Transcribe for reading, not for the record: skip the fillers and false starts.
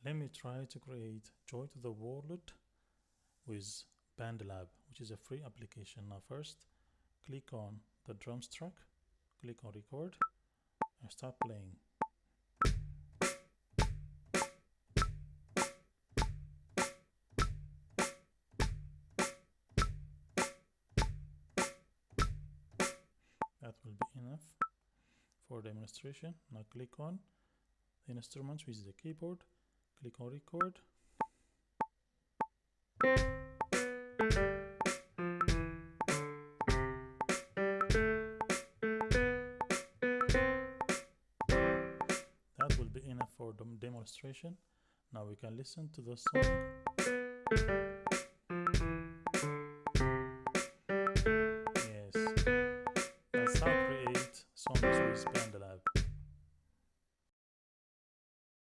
Let me try to create Joy to the World with Bandlab, which is a free application. Now first, click on the drums track, click on record, and start playing. That will be enough for demonstration. Now click on the instruments with the keyboard, click on record. That will be enough for the demonstration. Now we can listen to the song.